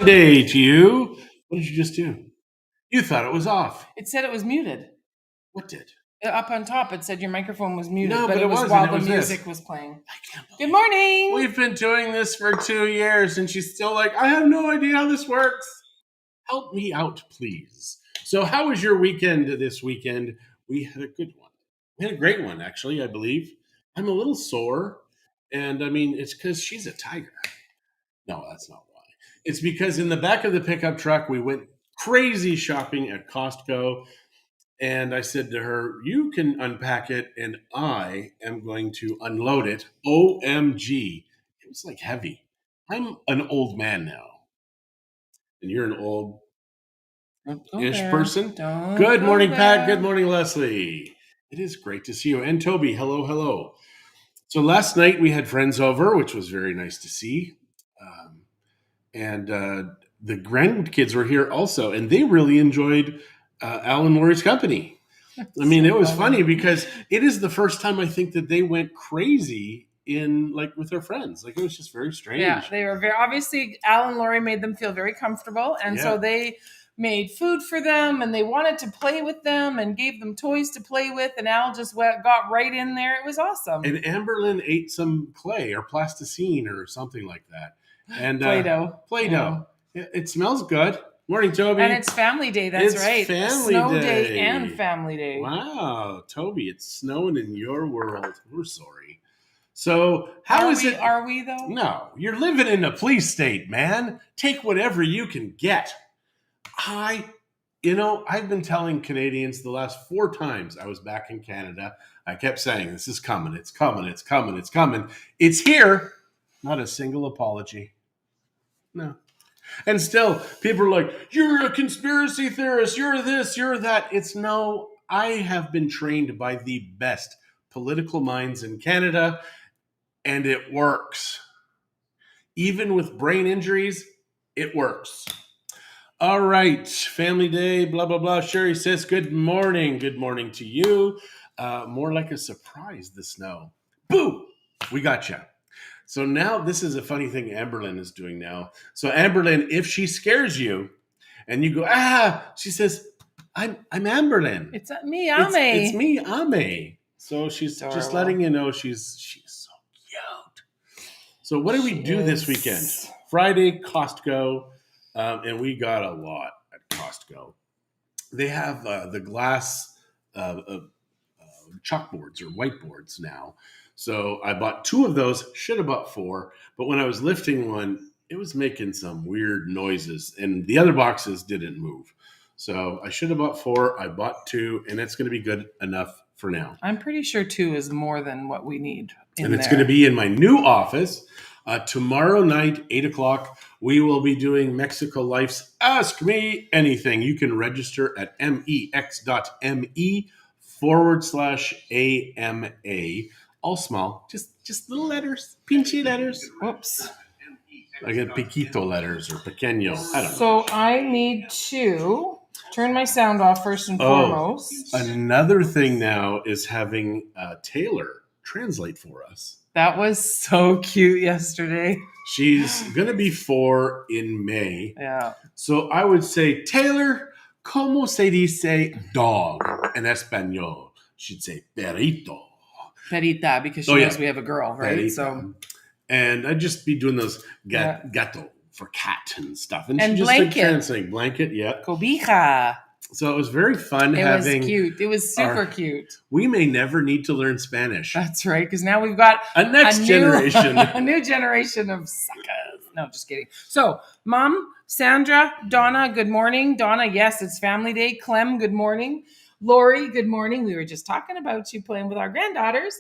Day to you. What did you just do? You thought it was off. It said it was muted. What did? Up on top, it said your microphone was muted, No, but it was wasn't. while It the was music this. was playing. I can't believe Good morning. We've been doing this for 2 years, and she's still like, I have no idea how this works. Help me out, please. So, how was your weekend this weekend? We had a good one. We had a great one, actually, I believe. I'm a little sore, and I mean, it's because she's a tiger. No, that's not why. It's because in the back of the pickup truck, we went crazy shopping at Costco. And I said to her, you can unpack it, and I am going to unload it. OMG. It was like heavy. I'm an old man now, and you're an old ish person. Good morning, Pat. Good morning, Leslie. It is great to see you. And Toby, hello, hello. So last night we had friends over, which was very nice to see. Um, and the grandkids were here also, and they really enjoyed Alan Lori's company. I mean, it was funny because it is the first time I think that they went crazy in like with their friends. Like it was just very strange. Yeah, they were very obviously Alan Laurie made them feel very comfortable, and so they made food for them, and they wanted to play with them, and gave them toys to play with. And Al just got right in there. It was awesome. And Amberlyn ate some clay or plasticine or something like that. And Play-Doh. Play-Doh. Yeah. It smells good. Morning, Toby. And it's family day. That's right. Family Snow day and family day. Wow, Toby, it's snowing in your world. We're sorry. So how is it? Are we though? No, you're living in a police state, man. Take whatever you can get. I've been telling Canadians the last 4 times I was back in Canada. I kept saying, this is coming. It's coming. It's coming. It's coming. It's here. Not a single apology. No. And still, people are like, you're a conspiracy theorist. You're this, you're that. It's no, I have been trained by the best political minds in Canada, and it works. Even with brain injuries, it works. All right, family day, blah, blah, blah. Sherry says, good morning. Good morning to you. More like a surprise, the snow. Boo! We got you. So now this is a funny thing Amberlyn is doing now. So Amberlyn, if she scares you and you go, she says, I'm Amberlyn. It's me, Ame. It's me, Ame. So she's just letting you know she's so cute. So what did we do this weekend? Friday, Costco, and we got a lot at Costco. They have the glass chalkboards or whiteboards now. So I bought 2 of those, should have bought 4, but when I was lifting one, it was making some weird noises and the other boxes didn't move. So I should have bought 4, I bought 2, and it's going to be good enough for now. I'm pretty sure 2 is more than what we need. And it's going to be in my new office. Tomorrow night, 8 o'clock, we will be doing Mexico Life's Ask Me Anything. You can register at mex.me/AMA. All small, just little letters, pinchy letters. Whoops. Like a piquito letters or pequeño. I don't know. So I need to turn my sound off first and foremost. Another thing now is having Taylor translate for us. That was so cute yesterday. She's going to be 4 in May. Yeah. So I would say, Taylor, ¿cómo se dice dog en español? She'd say perrito. Perita, because she knows we have a girl, right? Perita. So, and I'd just be doing those gato for cat and stuff. And she just blanket. Translating blanket, yeah. Cobija. So it was very fun having. It was cute. It was super cute. We may never need to learn Spanish. That's right, because now we've got a generation. A new generation of suckers. No, just kidding. So, Mom, Sandra, Donna, good morning. Donna, yes, it's family day. Clem, good morning. Lori, good morning. We were just talking about you playing with our granddaughters.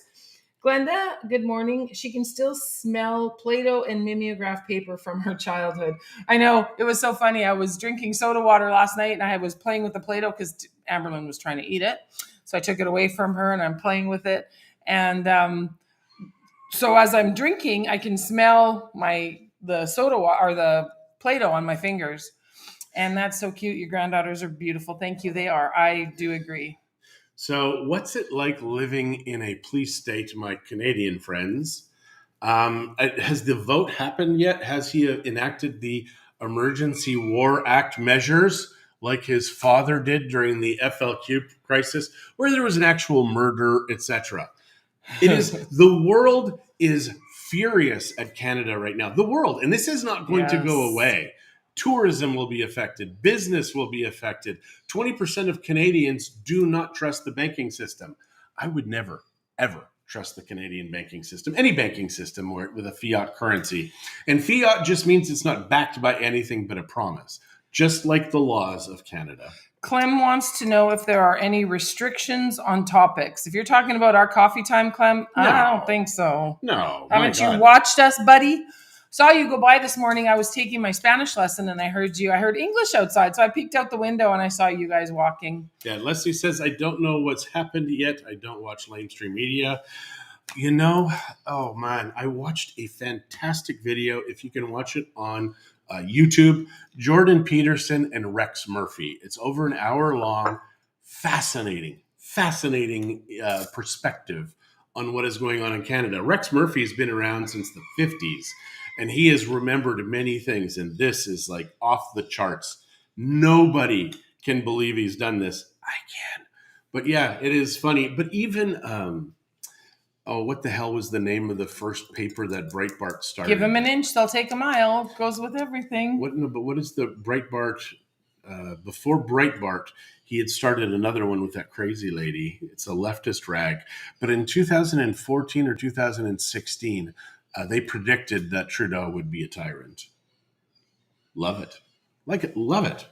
Glenda, good morning. She can still smell Play-Doh and mimeograph paper from her childhood. I know, it was so funny. I was drinking soda water last night and I was playing with the Play-Doh because Amberlyn was trying to eat it. So I took it away from her and I'm playing with it. And so as I'm drinking, I can smell the soda water or the Play-Doh on my fingers. And that's so cute. Your granddaughters are beautiful. Thank you. They are. I do agree. So what's it like living in a police state, my Canadian friends? Has the vote happened yet? Has he enacted the Emergency War Act measures like his father did during the FLQ crisis, where there was an actual murder, etc. It is the world is furious at Canada right now. The world, and this is not going to go away. Tourism will be affected. Business will be affected. 20% of Canadians do not trust the banking system. I would never, ever trust the Canadian banking system, any banking system with a fiat currency. And fiat just means it's not backed by anything but a promise, just like the laws of Canada. Clem wants to know if there are any restrictions on topics. If you're talking about our coffee time, Clem, No. I don't think so. No. Haven't you watched us, buddy? Saw you go by this morning. I was taking my Spanish lesson and I heard you. I heard English outside. So I peeked out the window and I saw you guys walking. Yeah, Leslie says, I don't know what's happened yet. I don't watch mainstream media. You know, oh man, I watched a fantastic video. If you can watch it on YouTube, Jordan Peterson and Rex Murphy. It's over an hour long. Fascinating perspective on what is going on in Canada. Rex Murphy has been around since the 50s, and he has remembered many things, and this is like off the charts. Nobody can believe he's done this. I can. But yeah, it is funny. But even, what the hell was the name of the first paper that Breitbart started? Give them an inch, they'll take a mile. Goes with everything. What is the Breitbart? Before Breitbart, he had started another one with that crazy lady. It's a leftist rag. But in 2014 or 2016, they predicted that Trudeau would be a tyrant. Love it. Like it. Love it.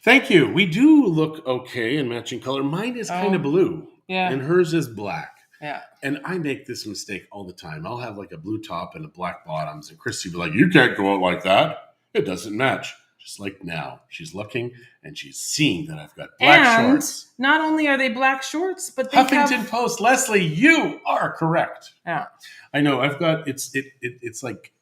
Thank you. We do look okay in matching color. Mine is kind of blue. Yeah. And hers is black. Yeah. And I make this mistake all the time. I'll have like a blue top and a black bottoms. And Christie will be like, you can't go out like that. It doesn't match. Just like now. She's looking and she's seeing that I've got black shorts. Not only are they black shorts, but they Huffington Post. Leslie, you are correct. Yeah. I know. I've got, it's like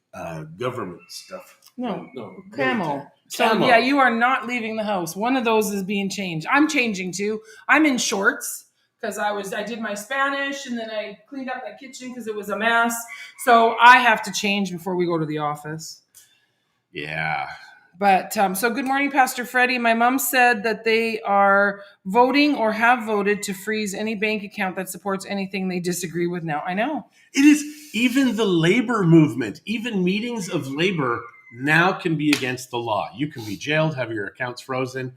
government stuff. No. Camo. So yeah, you are not leaving the house. One of those is being changed. I'm changing too. I'm in shorts because I did my Spanish and then I cleaned up my kitchen because it was a mess. So I have to change before we go to the office. Yeah. But so good morning, Pastor Freddie. My mom said that they are voting or have voted to freeze any bank account that supports anything they disagree with now. I know. It is even the labor movement, even meetings of labor now can be against the law. You can be jailed, have your accounts frozen.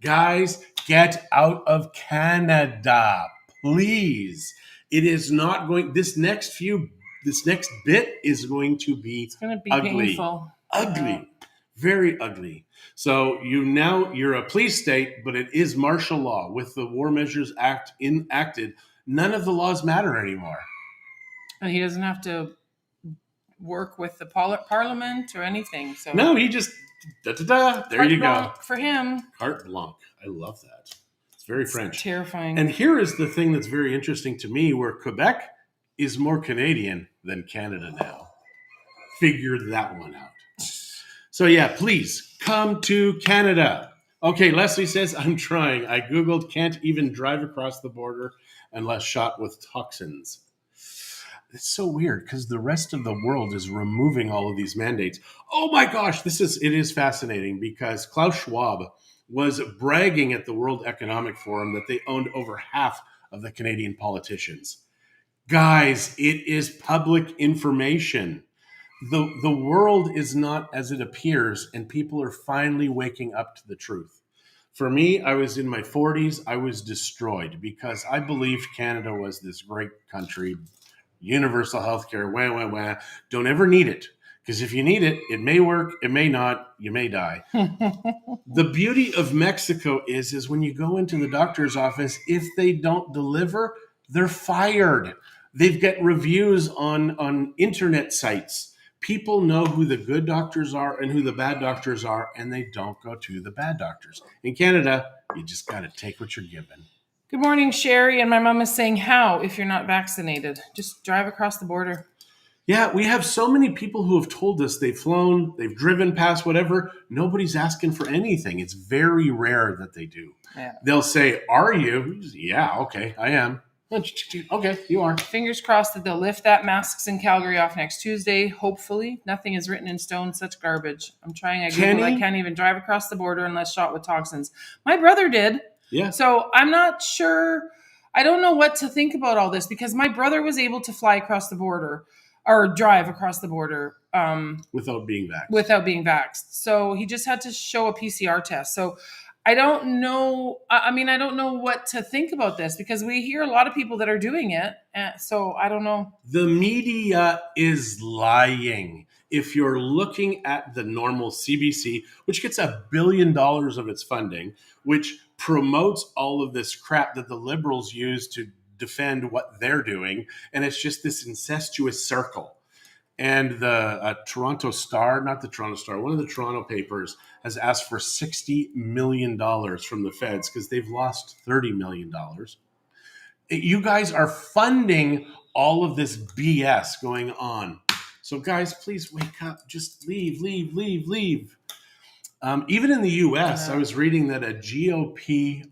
Guys, get out of Canada, please. It is not going, this next bit is going to be ugly. Painful. Ugly. Very ugly. So you're a police state, but it is martial law. With the War Measures Act enacted, none of the laws matter anymore. And he doesn't have to work with the parliament or anything. So no, he just there you go. For him. Carte blanche. I love that. It's very French. Terrifying. And here is the thing that's very interesting to me, where Quebec is more Canadian than Canada now. Figure that one out. So yeah, please come to Canada. Okay, Leslie says, I'm trying. I Googled, can't even drive across the border unless shot with toxins. It's so weird because the rest of the world is removing all of these mandates. Oh my gosh, it is fascinating because Klaus Schwab was bragging at the World Economic Forum that they owned over half of the Canadian politicians. Guys, it is public information. The world is not as it appears, and people are finally waking up to the truth. For me, I was in my 40s. I was destroyed because I believed Canada was this great country, universal healthcare, wah. Don't ever need it. Because if you need it, it may work, it may not, you may die. The beauty of Mexico is when you go into the doctor's office, if they don't deliver, they're fired. They've got reviews on internet sites. People know who the good doctors are and who the bad doctors are, and they don't go to the bad doctors. In Canada, you just got to take what you're given. Good morning, Sherry. And my mom is saying, how if you're not vaccinated? Just drive across the border. Yeah, we have so many people who have told us they've flown, they've driven past whatever. Nobody's asking for anything. It's very rare that they do. Yeah. They'll say, are you? Yeah, okay, I am. Okay, you are. Fingers crossed that they'll lift that masks in Calgary off next Tuesday. Hopefully. Nothing is written in stone. Such garbage. I'm trying. I Googled. I can't even drive across the border unless shot with toxins. My brother did. Yeah. So I'm not sure. I don't know what to think about all this because my brother was able to fly across the border or drive across the border without being vaxxed. Without being vaxxed. So he just had to show a PCR test. So I don't know. I mean, I don't know what to think about this because we hear a lot of people that are doing it. So I don't know. The media is lying. If you're looking at the normal CBC, which gets $1 billion of its funding, which promotes all of this crap that the liberals use to defend what they're doing, and it's just this incestuous circle. And the Toronto Star, not the Toronto Star, one of the Toronto papers has asked for $60 million from the feds because they've lost $30 million. You guys are funding all of this BS going on. So guys, please wake up. Just leave. Even in the U.S., I was reading that a GOP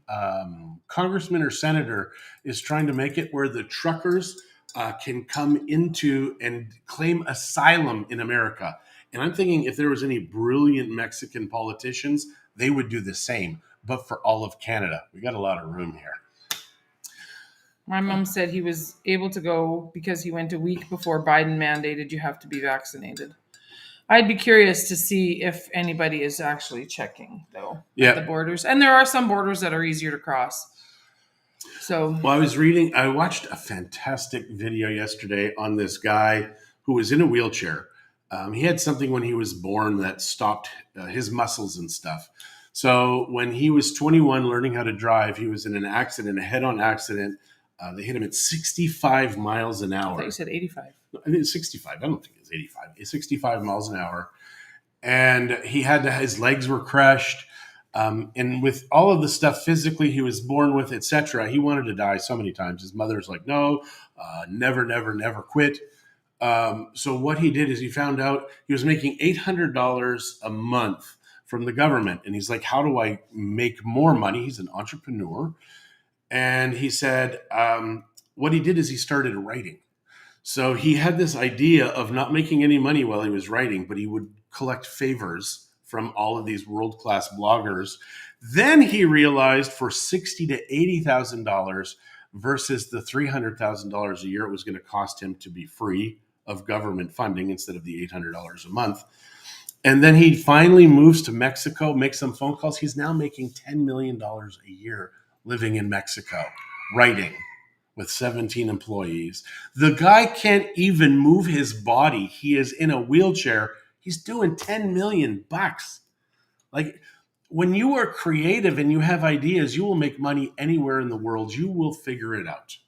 congressman or senator is trying to make it where the truckers can come into and claim asylum in America. And I'm thinking if there was any brilliant Mexican politicians, they would do the same, but for all of Canada. We got a lot of room here. My mom said he was able to go because he went a week before Biden mandated you have to be vaccinated. I'd be curious to see if anybody is actually checking, though, at the borders. And there are some borders that are easier to cross. So, well, I watched a fantastic video yesterday on this guy who was in a wheelchair. He had something when he was born that stopped his muscles and stuff. So when he was 21 learning how to drive, he was in an accident, a head-on accident. They hit him at 65 miles an hour. I thought you said 85. I think it's 65. I don't think it's 85. It's 65 miles an hour. And he had his legs were crushed. And with all of the stuff physically he was born with, etc., he wanted to die so many times. His mother's like, no, never quit. So what he did is he found out he was making $800 a month from the government. And he's like, how do I make more money? He's an entrepreneur. And he said, what he did is he started writing. So he had this idea of not making any money while he was writing, but he would collect favors from all of these world-class bloggers. Then he realized for $60,000 to $80,000 versus the $300,000 a year it was going to cost him to be free of government funding instead of the $800 a month. And then he finally moves to Mexico, makes some phone calls. He's now making $10 million a year living in Mexico, writing with 17 employees. The guy can't even move his body. He is in a wheelchair. He's doing $10 million. Like, when you are creative and you have ideas, you will make money anywhere in the world. You will figure it out.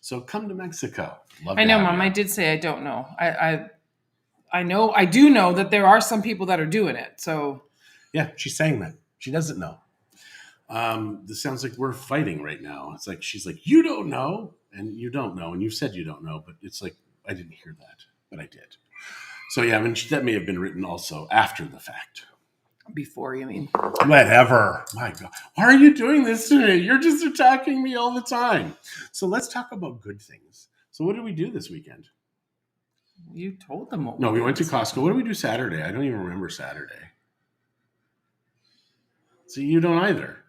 So come to Mexico. I know, Mom. I did say I don't know. I do know that there are some people that are doing it. So yeah, she's saying that. She doesn't know. This sounds like we're fighting right now. It's like, she's like, you don't know, and you don't know, and you said you don't know, but it's like, I didn't hear that, but I did. So yeah, I mean, that may have been written also after the fact. Before, you mean? Whatever. My God. Why are you doing this to me? You're just attacking me all the time. So let's talk about good things. So what did we do this weekend? You told them what No, we went to Costco. What did we do Saturday? I don't even remember Saturday. So you don't either.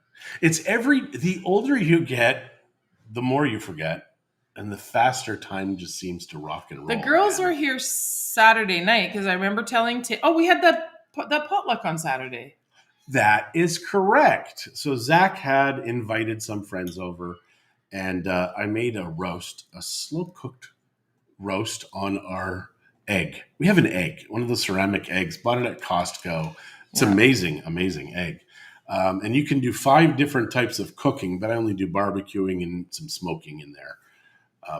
The older you get, the more you forget, and the faster time just seems to rock and roll. The girls were here Saturday night because I remember telling we had that potluck on Saturday. That is correct. So Zach had invited some friends over, and I made a slow-cooked roast on our egg. We have an egg, one of the ceramic eggs. Bought it at Costco. It's amazing egg. And you can do 5 different types of cooking, but I only do barbecuing and some smoking in there.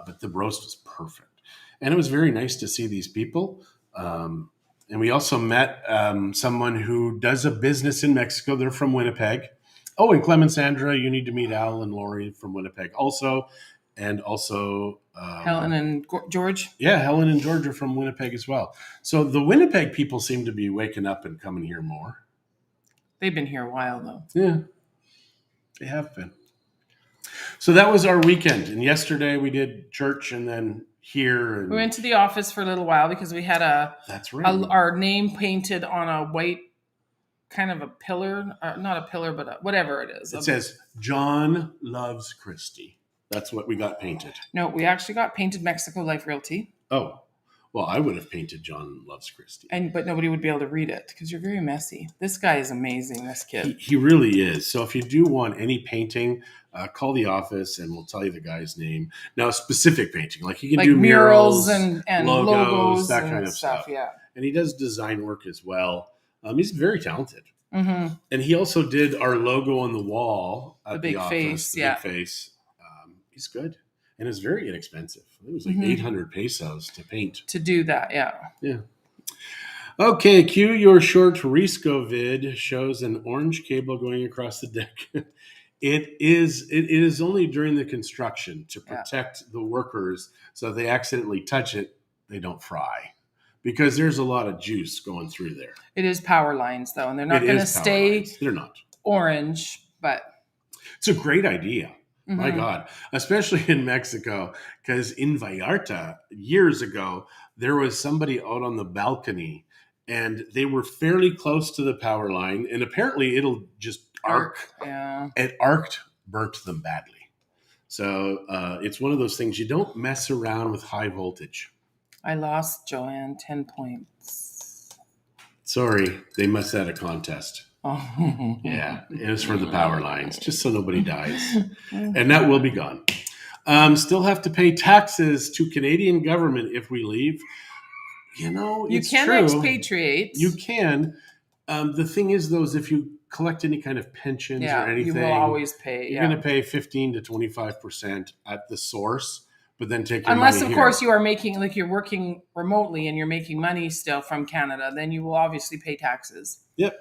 But the roast was perfect. And it was very nice to see these people. And we also met someone who does a business in Mexico. They're from Winnipeg. Oh, and Clem and Sandra, you need to meet Al and Lori from Winnipeg also. And also Helen and George. Yeah, Helen and George are from Winnipeg as well. So the Winnipeg people seem to be waking up and coming here more. They've been here a while, though. Yeah, they have been. So that was our weekend. And yesterday we did church and then here. And We went to the office for a little while because we had that's right. our name painted on a white kind of a pillar, not a pillar, but whatever it is. It says, John loves Christie. That's what we got painted. No, we actually got painted Mexico Life Realty. Oh, well, I would have painted John loves Christie. But nobody would be able to read it because you're very messy. This guy is amazing, this kid. He really is. So if you do want any painting, call the office and we'll tell you the guy's name. Now, specific painting, like he can do murals and logos that and kind of stuff. Yeah. And he does design work as well. He's very talented. Mm-hmm. And he also did our logo on the wall at the big office. Face, the yeah. big face. He's good. And it's very inexpensive. It was like 800 pesos to paint. To do that, yeah. Yeah. Okay, cue your short Risco vid shows an orange cable going across the deck. It is only during the construction to protect the workers so if they accidentally touch it, they don't fry. Because there's a lot of juice going through there. It is power lines, though, and they're not going to stay lines. They're not orange, but it's a great idea. Mm-hmm. My God, especially in Mexico, because in Vallarta years ago, there was somebody out on the balcony and they were fairly close to the power line, and apparently it'll just arc. Yeah. It arced, burnt them badly. So it's one of those things you don't mess around with high voltage. I lost, Joanne, 10 points. Sorry, they must have had a contest. Oh. Yeah, it was for the power lines, just so nobody dies. And that will be gone. Still have to pay taxes to Canadian government if we leave. You know, it's you can true. Expatriate. You can. The thing is, though, is if you collect any kind of pensions or anything, you will always pay. You're going to pay 15 to 25% at the source. But then take your unless money of here. Course you are making, like, you're working remotely and you're making money still from Canada, then you will obviously pay taxes. Yep.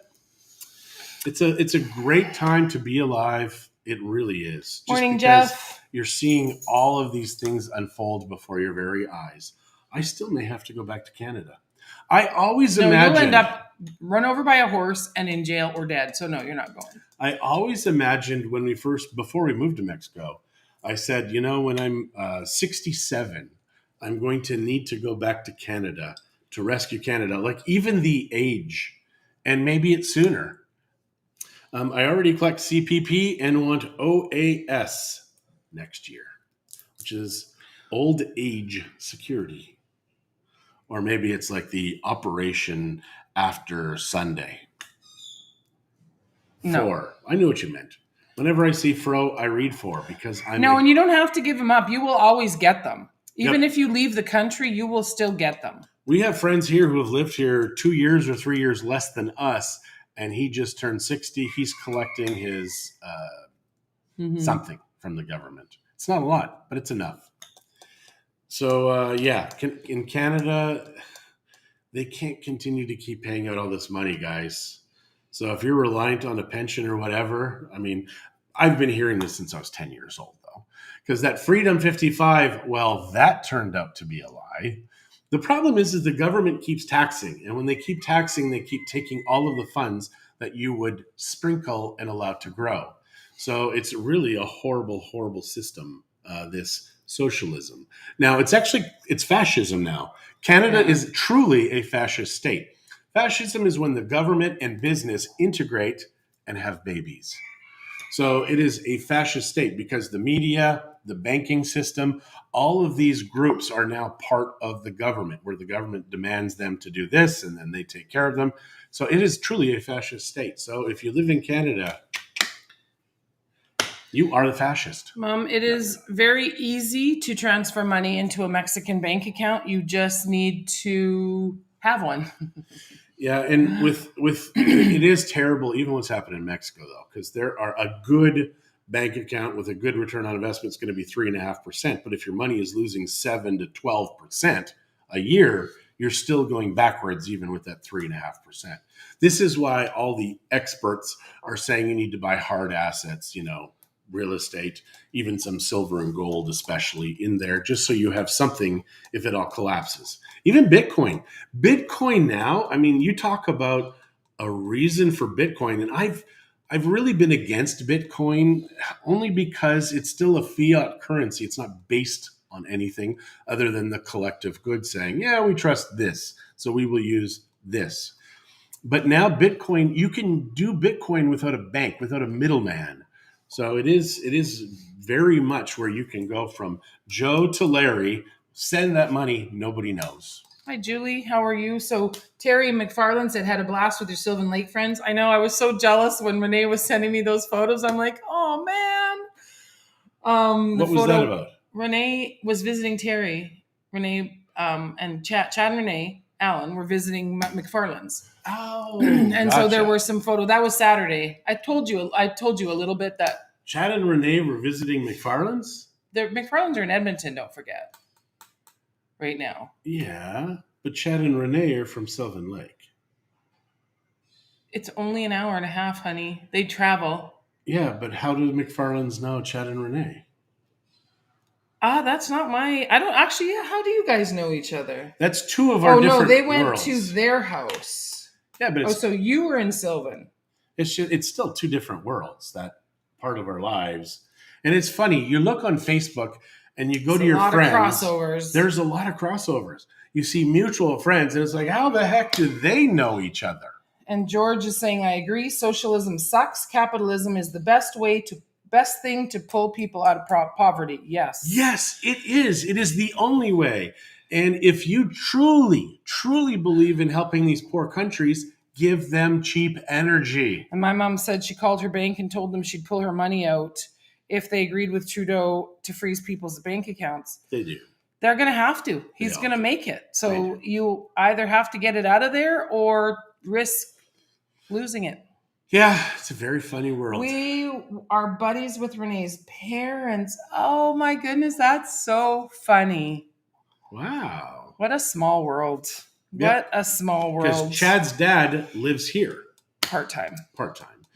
It's a great time to be alive. It really is. Just Morning, because Jeff. You're seeing all of these things unfold before your very eyes. I still may have to go back to Canada. I always imagine you'll end up run over by a horse and in jail or dead. So no, you're not going. I always imagined before we moved to Mexico, I said, when I'm 67, I'm going to need to go back to Canada to rescue Canada, like even the age, and maybe it's sooner. I already collect CPP and want OAS next year, which is old age security. Or maybe it's like the operation after Sunday. No. 4. I knew what you meant. Whenever I see fro, I read 4 because I'm and you don't have to give them up. You will always get them. Even Yep. if you leave the country, you will still get them. We have friends here who have lived here 2 years or 3 years less than us, and he just turned 60. He's collecting his something from the government. It's not a lot, but it's enough. So, in Canada, they can't continue to keep paying out all this money, guys. So if you're reliant on a pension or whatever, I mean, I've been hearing this since I was 10 years old, though. Because that Freedom 55, well, that turned out to be a lie. The problem is the government keeps taxing. And when they keep taxing, they keep taking all of the funds that you would sprinkle and allow to grow. So it's really a horrible, horrible system, this socialism. Now, it's fascism now. Canada is truly a fascist state. Fascism is when the government and business integrate and have babies. So it is a fascist state because the media, the banking system, all of these groups are now part of the government, where the government demands them to do this and then they take care of them. So it is truly a fascist state. So if you live in Canada, you are the fascist. Mom, it is very easy to transfer money into a Mexican bank account. You just need to have one. Yeah, and with it is terrible, even what's happened in Mexico, though, because there are a good bank account with a good return on investment is going to be 3.5%. But if your money is losing 7 to 12% a year, you're still going backwards, even with that 3.5%. This is why all the experts are saying you need to buy hard assets, real estate, even some silver and gold, especially in there, just so you have something if it all collapses. Even Bitcoin. Bitcoin now, I mean, you talk about a reason for Bitcoin, and I've really been against Bitcoin only because it's still a fiat currency. It's not based on anything other than the collective good saying, yeah, we trust this, so we will use this. But now Bitcoin, you can do Bitcoin without a bank, without a middleman. So it is very much where you can go from Joe to Larry, send that money, nobody knows. Hi, Julie. How are you? So Terry McFarland said, had a blast with your Sylvan Lake friends. I know I was so jealous when Renee was sending me those photos. I'm like, oh, man. What was that about? Renee was visiting Terry. Renee and Chad and Renee Allen were visiting McFarland's. Oh, and so there gotcha. were some photos. That was Saturday. I told you a little bit that Chad and Renee were visiting McFarland's? the McFarland's are in Edmonton, don't forget. Right now. Yeah, but Chad and Renee are from Sylvan Lake. It's only an hour and a half, honey. They travel. Yeah, but how do the McFarlands know Chad and Renee? That's not my. I don't actually. How do you guys know each other? That's two of our different no, they went worlds. to their house. Yeah, but so you were in Sylvan. It's still two different worlds, that part of our lives. And it's funny, you look on Facebook and you go to your friends. Crossovers. There's a lot of crossovers. You see mutual friends, and it's like, how the heck do they know each other? And George is saying, I agree. Socialism sucks. Capitalism is the best thing to pull people out of poverty. Yes. Yes, it is. It is the only way. And if you truly, truly believe in helping these poor countries, give them cheap energy. And my mom said she called her bank and told them she'd pull her money out if they agreed with Trudeau to freeze people's bank accounts. They do. They're going to have to. He's going to make it. So you either have to get it out of there or risk losing it. Yeah, it's a very funny world. We are buddies with Renee's parents. Oh my goodness, that's so funny. Wow. What a small world. What a small world. Because Chad's dad lives here. Part-time.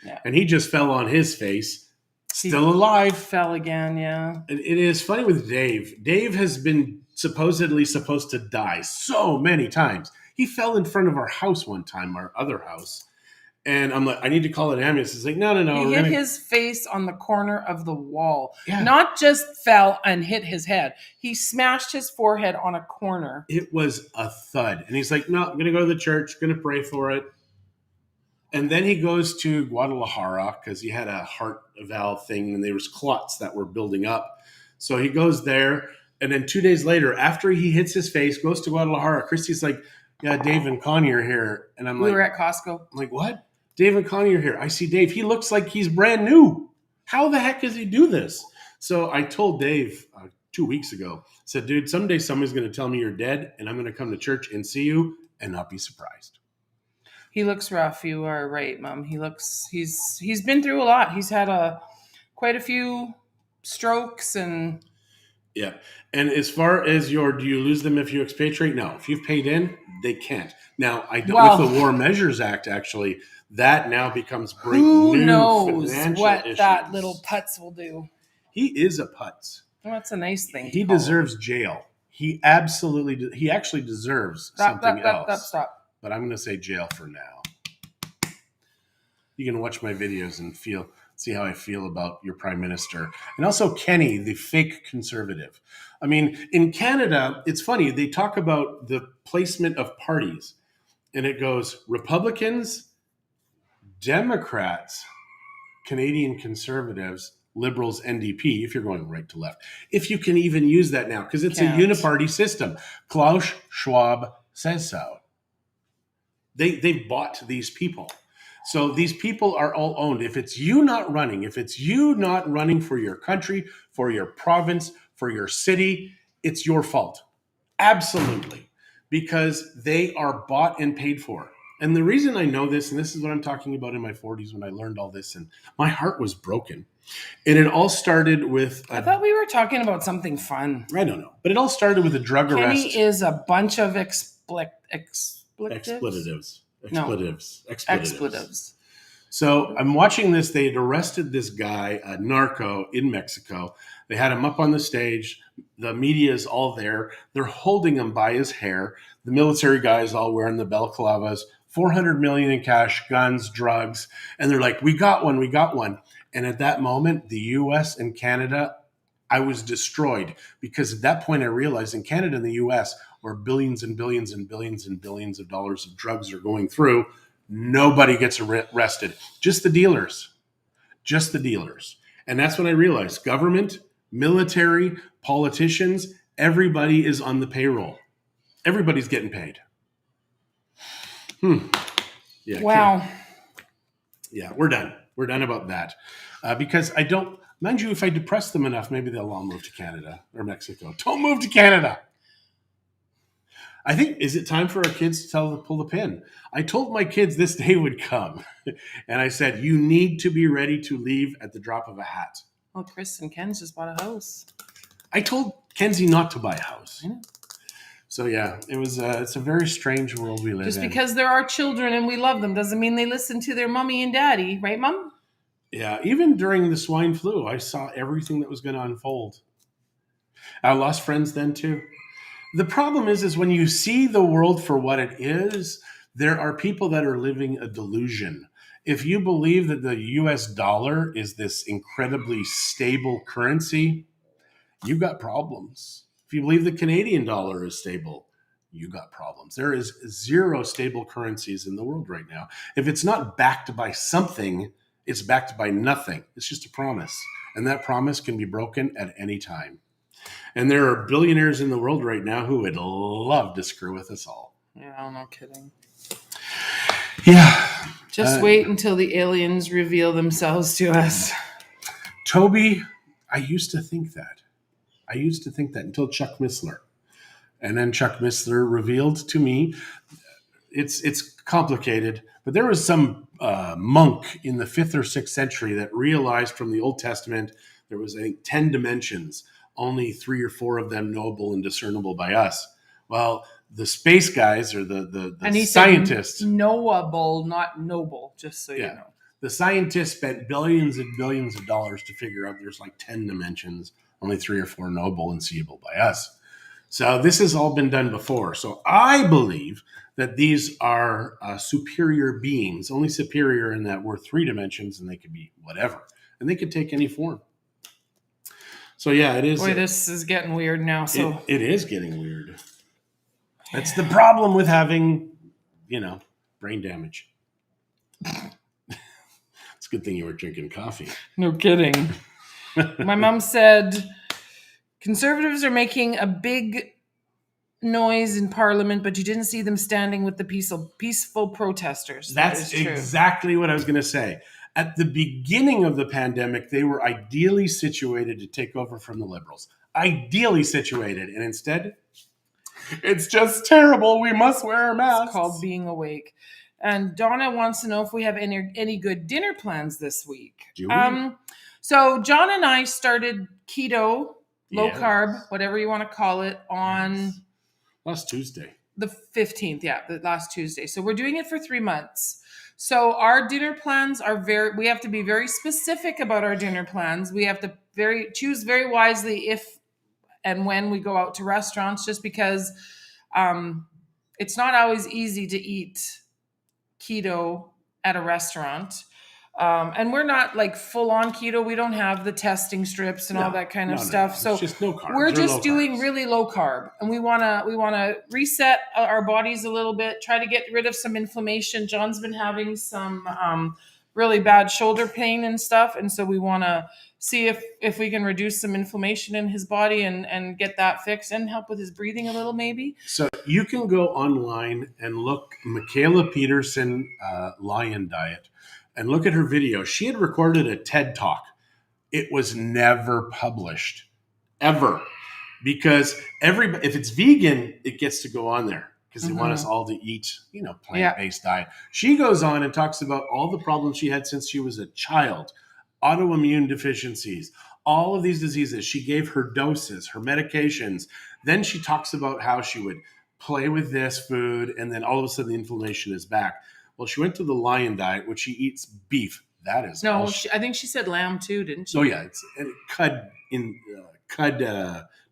Yeah. And he just fell on his face. Still alive. Fell again, yeah. It is funny with Dave. Dave has been supposedly supposed to die so many times. He fell in front of our house one time, our other house. And I'm like, I need to call an ambulance. He's like, no. He hit his face on the corner of the wall. Yeah. Not just fell and hit his head. He smashed his forehead on a corner. It was a thud. And he's like, no, I'm going to go to the church, going to pray for it. And then he goes to Guadalajara because he had a heart valve thing and there was clots that were building up. So he goes there. And then 2 days later, after he hits his face, goes to Guadalajara. Christie's like, yeah, Dave and Connie are here. And I'm like, we were at Costco. I'm like, what? Dave and Connie are here. I see Dave. He looks like he's brand new. How the heck does he do this? So I told Dave 2 weeks ago, I said, dude, someday somebody's going to tell me you're dead and I'm going to come to church and see you and not be surprised. He looks rough. You are right, Mom. He's been through a lot. He's had quite a few strokes and. Yeah. And as far as do you lose them if you expatriate? No. If you've paid in, they can't. Now, with the War Measures Act, actually, that now becomes who knows what issues. That little putz will do. He is a putz. Well, that's a nice thing. He deserves jail. He absolutely he actually deserves something else. Stop. But I'm going to say jail for now. You can watch my videos and see how I feel about your prime minister. And also Kenny, the fake conservative. I mean, in Canada, it's funny. They talk about the placement of parties. And it goes Republicans, Democrats, Canadian Conservatives, Liberals, NDP, if you're going right to left. If you can even use that now, because it's a uniparty system. Klaus Schwab says so. They've bought these people. So these people are all owned. If it's you not running for your country, for your province, for your city, it's your fault. Absolutely. Because they are bought and paid for. And the reason I know this, and this is what I'm talking about in my 40s when I learned all this, and my heart was broken. And it all started with... I thought we were talking about something fun. I don't know. But it all started with a drug arrest. Kenny is a bunch of expletives. So I'm watching this. They had arrested this guy, a narco, in Mexico. They had him up on the stage. The media is all there. They're holding him by his hair. The military guys all wearing the balaclavas, $400 million in cash, guns, drugs. And they're like, we got one. And at that moment, the US and Canada, I was destroyed, because at that point I realized in Canada and the US, where billions and billions and billions and billions of dollars of drugs are going through, nobody gets arrested. Just the dealers. Just the dealers. And that's when I realized government, military, politicians, everybody is on the payroll. Everybody's getting paid. Yeah. Wow. Yeah, we're done. We're done about that. Because I don't, mind you, if I depress them enough, maybe they'll all move to Canada or Mexico. Don't move to Canada. I think, is it time for our kids to pull the pin? I told my kids this day would come. And I said, you need to be ready to leave at the drop of a hat. Well, Chris and Ken's just bought a house. I told Kenzie not to buy a house. So yeah, it's a very strange world we live in. Just because there are children and we love them doesn't mean they listen to their mommy and daddy, right, Mom? Yeah, even during the swine flu, I saw everything that was going to unfold. I lost friends then too. The problem is when you see the world for what it is, there are people that are living a delusion. If you believe that the US dollar is this incredibly stable currency, you got problems. If you believe the Canadian dollar is stable, you got problems. There is zero stable currencies in the world right now. If it's not backed by something, it's backed by nothing. It's just a promise. And that promise can be broken at any time. And there are billionaires in the world right now who would love to screw with us all. Yeah, no kidding. Yeah. Just wait until the aliens reveal themselves to us. Toby, I used to think that until Chuck Missler. And then Chuck Missler revealed to me, it's complicated, but there was some monk in the 5th or 6th century that realized from the Old Testament there was, I think, 10 dimensions, only 3 or 4 of them knowable and discernible by us. Well, the space guys or the scientists. Knowable, not noble, just so you know. The scientists spent billions and billions of dollars to figure out there's like 10 dimensions, only 3 or 4 knowable and seeable by us. So this has all been done before. So I believe that these are superior beings, only superior in that we're 3 dimensions and they could be whatever. And they could take any form. So yeah, it is. Boy, this is getting weird now. So it is getting weird. That's the problem with having, brain damage. It's a good thing you were drinking coffee. No kidding. My mom said conservatives are making a big noise in Parliament, but you didn't see them standing with the peaceful protesters. That's exactly what I was going to say. At the beginning of the pandemic, they were ideally situated to take over from the Liberals. Ideally situated. And instead, it's just terrible. We must wear our masks. It's called being awake. And Donna wants to know if we have any good dinner plans this week. Do we? So John and I started keto, low carb, whatever you want to call it, on last Tuesday. The 15th, the last Tuesday. So we're doing it for 3 months. So our dinner plans are we have to be very specific about our dinner plans. We have to choose very wisely if and when we go out to restaurants, just because it's not always easy to eat keto at a restaurant. And we're not like full on keto. We don't have the testing strips and all that kind of stuff. So it's just no carbs. We're just doing really low carb, and we want to reset our bodies a little bit, try to get rid of some inflammation. John's been having some really bad shoulder pain and stuff. And so we want to see if we can reduce some inflammation in his body and get that fixed and help with his breathing a little, maybe. So you can go online and look Michaela Peterson Lion Diet and look at her video. She had recorded a TED Talk. It was never published, ever. Because if it's vegan, it gets to go on there because they want us all to eat, plant-based diet. She goes on and talks about all the problems she had since she was a child, autoimmune deficiencies, all of these diseases. She gave her doses, her medications. Then she talks about how she would play with this food, and then all of a sudden the inflammation is back. Well, she went to the Lion Diet, which she eats beef. That is I think she said lamb too, didn't she? Oh yeah, it's cud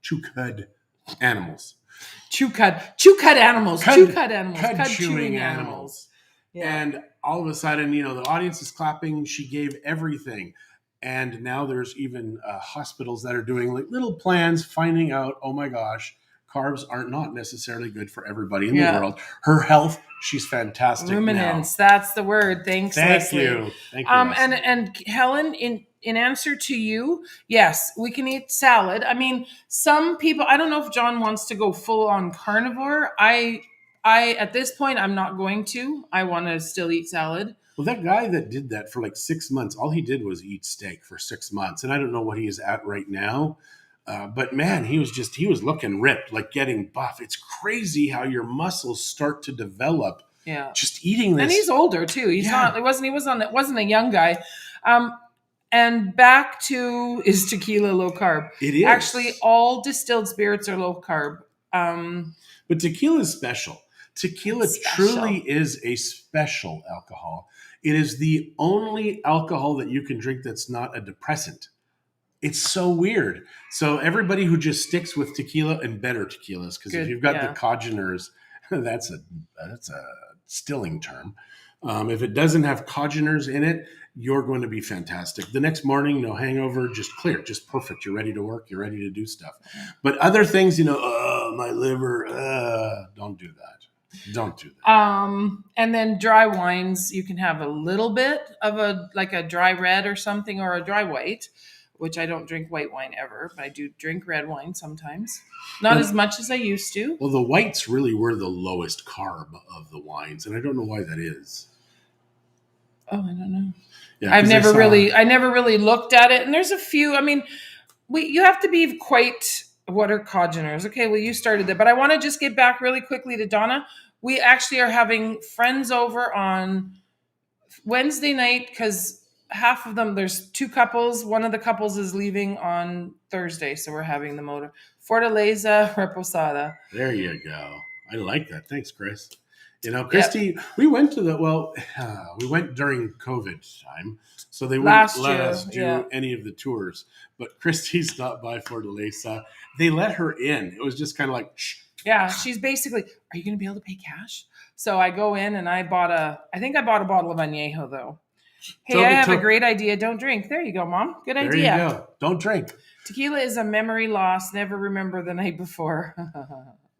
chew cud animals. Chew cud animals. Cud chewing animals. Yeah. And all of a sudden, the audience is clapping. She gave everything. And now there's even hospitals that are doing like little plans, finding out, oh my gosh, carbs are not necessarily good for everybody in the Yeah. world. Her health, she's fantastic Ruminants, now. that's the word. Thanks, Thank Leslie. you. Thank you, Leslie. And Helen, in answer to you, yes, we can eat salad. I mean, some people, I don't know if John wants to go full on carnivore. I at this point I'm not going to. I want to still eat salad. Well, that guy that did that for like 6 months, all he did was eat steak for 6 months. And I don't know what he is at right now. But man, he was looking ripped, like getting buff. It's crazy how your muscles start to develop. Yeah. Just eating this. And he's older too. He's Yeah. not, it wasn't a young guy. And back to, is tequila low carb? It is. Actually, all distilled spirits are low carb. But tequila is special. Tequila truly is a special alcohol. It is the only alcohol that you can drink that's not a depressant. It's so weird. So everybody who just sticks with tequila and better tequilas, because if you've got the congeners, that's a stilling term. If it doesn't have congeners in it, you're going to be fantastic. The next morning, no hangover, just clear, just perfect. You're ready to work. You're ready to do stuff. But other things, my liver, don't do that. Don't do that. And then dry wines, you can have a little bit of a dry red or something, or a dry white, which I don't drink white wine ever, but I do drink red wine sometimes. Not as much as I used to. Well, the whites really were the lowest carb of the wines, and I don't know why that is. Oh, I don't know. Yeah, I never really looked at it. And there's a few, I mean, you have to be quite, what are congeners? Okay, well, you started that, but I want to just get back really quickly to Donna. We actually are having friends over on Wednesday night, because half of them, there's two couples. One of the couples is leaving on Thursday, so we're having them over. Fortaleza Reposada. There you go. I like that. Thanks, Chris. Christie, we went to we went during COVID time, so they wouldn't let us do any of the tours. But Christie stopped by Fortaleza. They let her in. It was just kind of like, shh. Yeah, she's basically, are you going to be able to pay cash? So I go in and I bought a bottle of añejo though. Hey, I have a great idea. Don't drink. There you go, Mom. Good idea. There you go. Don't drink. Tequila is a memory loss. Never remember the night before.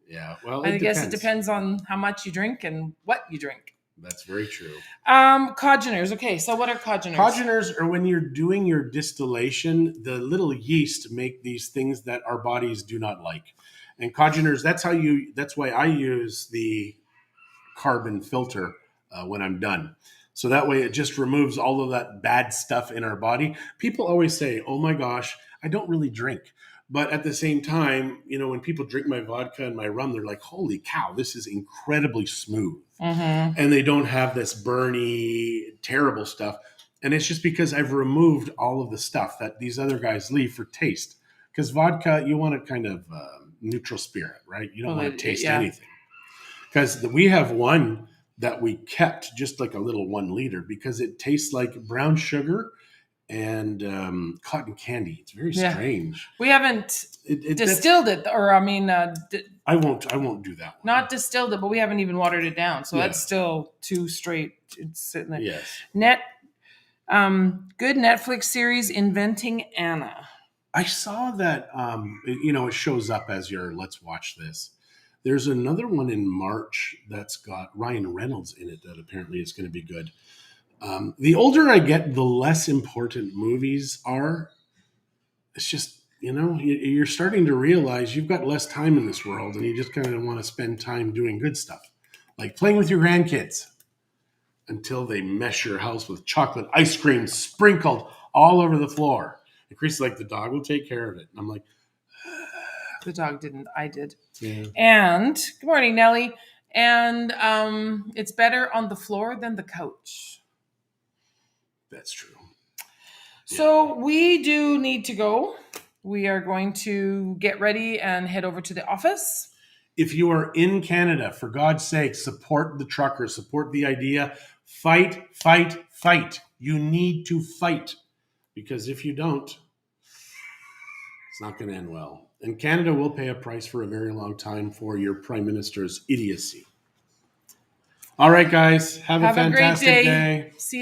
Yeah, well, I guess it depends on how much you drink and what you drink. That's very true. Congeners. Okay, so what are congeners? Congeners are when you're doing your distillation, the little yeast make these things that our bodies do not like. And congeners, that's why I use the carbon filter when I'm done. So that way it just removes all of that bad stuff in our body. People always say, oh my gosh, I don't really drink. But at the same time, when people drink my vodka and my rum, they're like, holy cow, this is incredibly smooth. Mm-hmm. And they don't have this burny, terrible stuff. And it's just because I've removed all of the stuff that these other guys leave for taste. Because vodka, you want a kind of neutral spirit, right? You don't want to taste anything. Because we have one that we kept just like a little 1 liter because it tastes like brown sugar and cotton candy. It's very strange. We haven't distilled it, or I won't do that one. Not distilled it, but we haven't even watered it down. So that's still too straight. It's sitting there. Yes. Good Netflix series, Inventing Anna. I saw that, it shows up as your let's watch this. There's another one in March that's got Ryan Reynolds in it that apparently is going to be good. The older I get, the less important movies are. It's just, you're starting to realize you've got less time in this world and you just kind of want to spend time doing good stuff. Like playing with your grandkids until they mess your house with chocolate ice cream sprinkled all over the floor. And Christie's like, the dog will take care of it. And I'm like, the dog didn't. I did. Yeah. And good morning, Nellie. And it's better on the floor than the couch. That's true. So we do need to go. We are going to get ready and head over to the office. If you are in Canada, for God's sake, support the truckers, support the idea. Fight, fight, fight. You need to fight. Because if you don't, it's not going to end well. And Canada will pay a price for a very long time for your Prime Minister's idiocy. All right, guys. Have a Have a great fantastic day. day. See